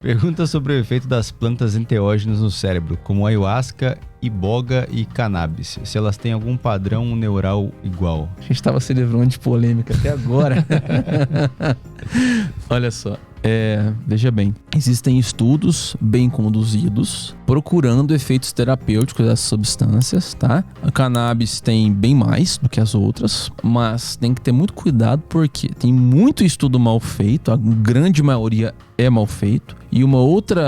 Pergunta sobre o efeito das plantas enteógenas no cérebro, como ayahuasca, iboga e cannabis. Se elas têm algum padrão neural igual. A gente estava se livrando de polêmica até agora. Olha só. Veja bem, existem estudos bem conduzidos procurando efeitos terapêuticos dessas substâncias, tá? A cannabis tem bem mais do que as outras, mas tem que ter muito cuidado porque tem muito estudo mal feito, a grande maioria é mal feito, e um outro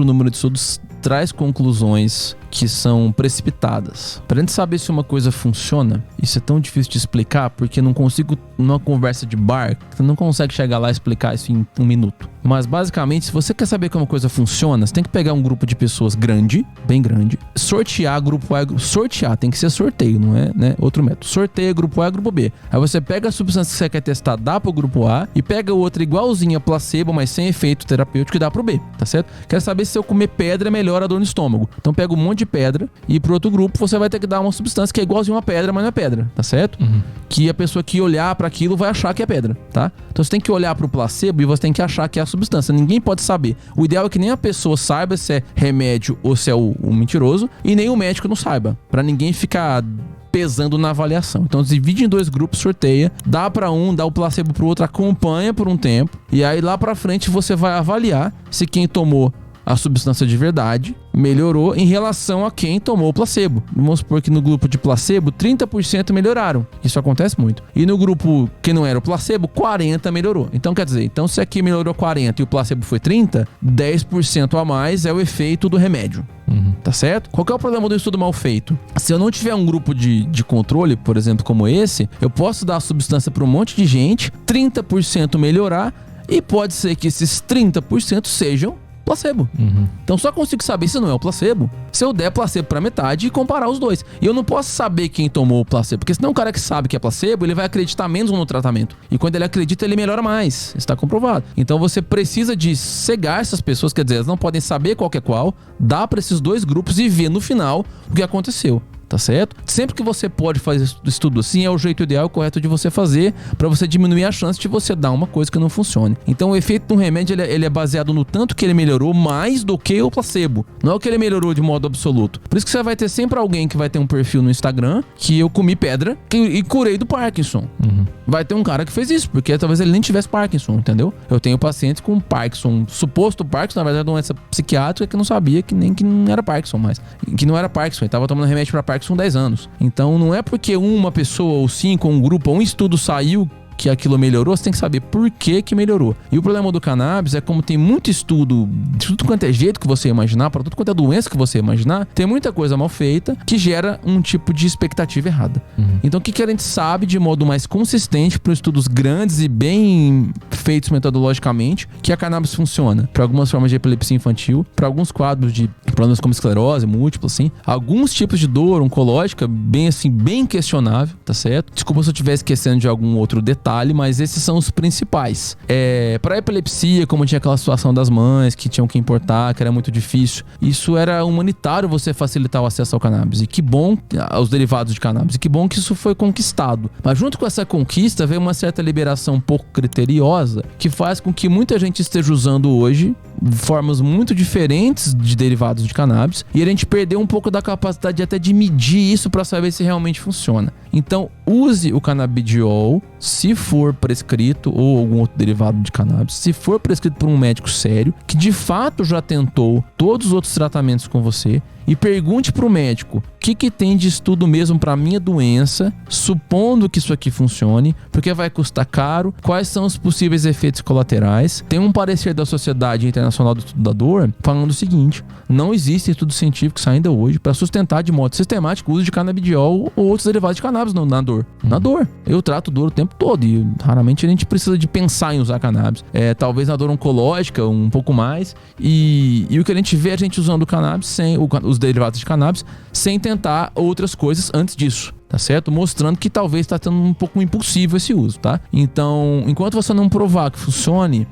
número de estudos traz conclusões que são precipitadas. Pra gente saber se uma coisa funciona, isso é tão difícil de explicar porque não consigo, numa conversa de bar, você não consegue chegar lá e explicar isso em 1 minuto. Mas basicamente, se você quer saber como uma coisa funciona, você tem que pegar um grupo de pessoas grande, bem grande, sortear grupo A, sortear, tem que ser sorteio, não é, né? Outro método. Sorteia grupo A e grupo B. Aí você pega a substância que você quer testar, dá pro grupo A e pega outra igualzinha placebo, mas sem efeito terapêutico e dá pro B, tá certo? Quer saber se eu comer pedra melhora a dor no estômago. Então pega um monte de pedra e pro outro grupo você vai ter que dar uma substância que é igualzinha uma pedra, mas não é pedra, tá certo? Que a pessoa que olhar para aquilo vai achar que é pedra, tá? Então você tem que olhar pro placebo e você tem que achar que é a substância. Ninguém pode saber. O ideal é que nem a pessoa saiba se é remédio ou se é o mentiroso e nem o médico não saiba, para ninguém ficar pesando na avaliação. Então divide em 2 grupos, sorteia, dá para um, dá o placebo pro outro, acompanha por um tempo e aí lá para frente você vai avaliar se quem tomou a substância de verdade melhorou em relação a quem tomou o placebo. Vamos supor que no grupo de placebo, 30% melhoraram. Isso acontece muito. E no grupo que não era o placebo, 40% melhorou. Então quer dizer, se aqui melhorou 40% e o placebo foi 30%, 10% a mais é o efeito do remédio. Tá certo? Qual que é o problema do estudo mal feito? Se eu não tiver um grupo de controle, por exemplo, como esse, eu posso dar a substância para um monte de gente, 30% melhorar, e pode ser que esses 30% sejam placebo. Então só consigo saber se não é o placebo se eu der placebo pra metade e comparar os dois. E eu não posso saber quem tomou o placebo, porque senão o cara que sabe que é placebo, ele vai acreditar menos no tratamento. E quando ele acredita, ele melhora mais. Está comprovado. Então você precisa de cegar essas pessoas, quer dizer, elas não podem saber qual que é qual, dá pra esses 2 grupos e ver no final o que aconteceu. Tá certo? Sempre que você pode fazer estudo assim, é o jeito ideal e correto de você fazer para você diminuir a chance de você dar uma coisa que não funcione. Então o efeito de um remédio ele é baseado no tanto que ele melhorou mais do que o placebo. Não é o que ele melhorou de modo absoluto. Por isso que você vai ter sempre alguém que vai ter um perfil no Instagram que eu comi pedra e curei do Parkinson. Vai ter um cara que fez isso, porque talvez ele nem tivesse Parkinson, entendeu? Eu tenho pacientes com Parkinson, suposto Parkinson, na verdade doença psiquiátrica, que não sabia que não era Parkinson mais. Que não era Parkinson, ele tava tomando remédio para Parkinson 10 anos. Então não é porque uma pessoa ou 5 ou um grupo ou um estudo saiu que aquilo melhorou, você tem que saber por que melhorou. E o problema do cannabis é como tem muito estudo, de tudo quanto é jeito que você imaginar, para tudo quanto é doença que você imaginar, tem muita coisa mal feita que gera um tipo de expectativa errada. Então o que a gente sabe de modo mais consistente para estudos grandes e bem feitos metodologicamente, que a cannabis funciona para algumas formas de epilepsia infantil, para alguns quadros de problemas como esclerose múltipla, assim, alguns tipos de dor oncológica, bem questionável, tá certo? Desculpa se eu estiver esquecendo de algum outro detalhe, mas esses são os principais. Para epilepsia, como tinha aquela situação das mães que tinham que importar, que era muito difícil, isso era humanitário você facilitar o acesso ao cannabis. E que bom, aos derivados de cannabis, e que bom que isso foi conquistado. Mas junto com essa conquista veio uma certa liberação um pouco criteriosa, que faz com que muita gente esteja usando hoje formas muito diferentes de derivados de cannabis, e a gente perdeu um pouco da capacidade até de medir isso para saber se realmente funciona. Então use o canabidiol se for prescrito, ou algum outro derivado de cannabis, se for prescrito por um médico sério, que de fato já tentou todos os outros tratamentos com você, e pergunte pro médico o que tem de estudo mesmo para minha doença, supondo que isso aqui funcione, porque vai custar caro, quais são os possíveis efeitos colaterais. Tem um parecer da Sociedade Internacional do Estudo da Dor falando o seguinte: não existe estudos científicos ainda hoje para sustentar de modo sistemático o uso de canabidiol ou outros derivados de cannabis na dor. Na dor. Eu trato dor o tempo todo e raramente a gente precisa de pensar em usar cannabis. Talvez na dor oncológica um pouco mais, e o que a gente vê é a gente usando o cannabis os derivados de cannabis sem tentar outras coisas antes disso. Tá certo? Mostrando que talvez está sendo um pouco impulsivo esse uso, tá? Então, enquanto você não provar que funcione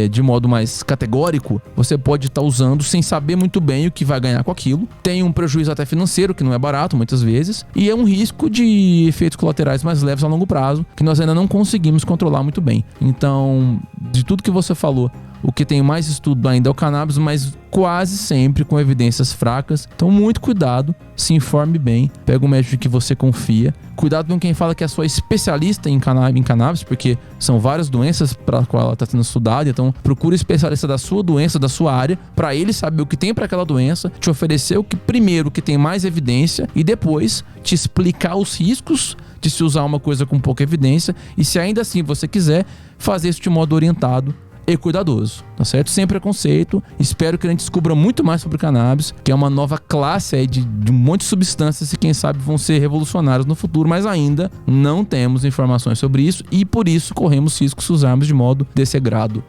de modo mais categórico, você pode estar usando sem saber muito bem o que vai ganhar com aquilo. Tem um prejuízo até financeiro, que não é barato muitas vezes, e é um risco de efeitos colaterais mais leves a longo prazo, que nós ainda não conseguimos controlar muito bem. Então, de tudo que você falou, o que tem mais estudo ainda é o cannabis, mas quase sempre com evidências fracas. Então, muito cuidado, se informe bem, pega um médico que você confia. Cuidado com quem fala que é só especialista em cannabis, porque são várias doenças para qual ela está sendo estudada. Então, procure um especialista da sua doença, da sua área, para ele saber o que tem para aquela doença, te oferecer o que primeiro que tem mais evidência e depois te explicar os riscos de se usar uma coisa com pouca evidência. E se ainda assim você quiser, fazer isso de modo orientado e cuidadoso, tá certo? Sem preconceito. Espero que a gente descubra muito mais sobre cannabis, que é uma nova classe aí de um monte de substâncias e quem sabe vão ser revolucionárias no futuro, mas ainda não temos informações sobre isso e por isso corremos riscos se usarmos de modo desregrado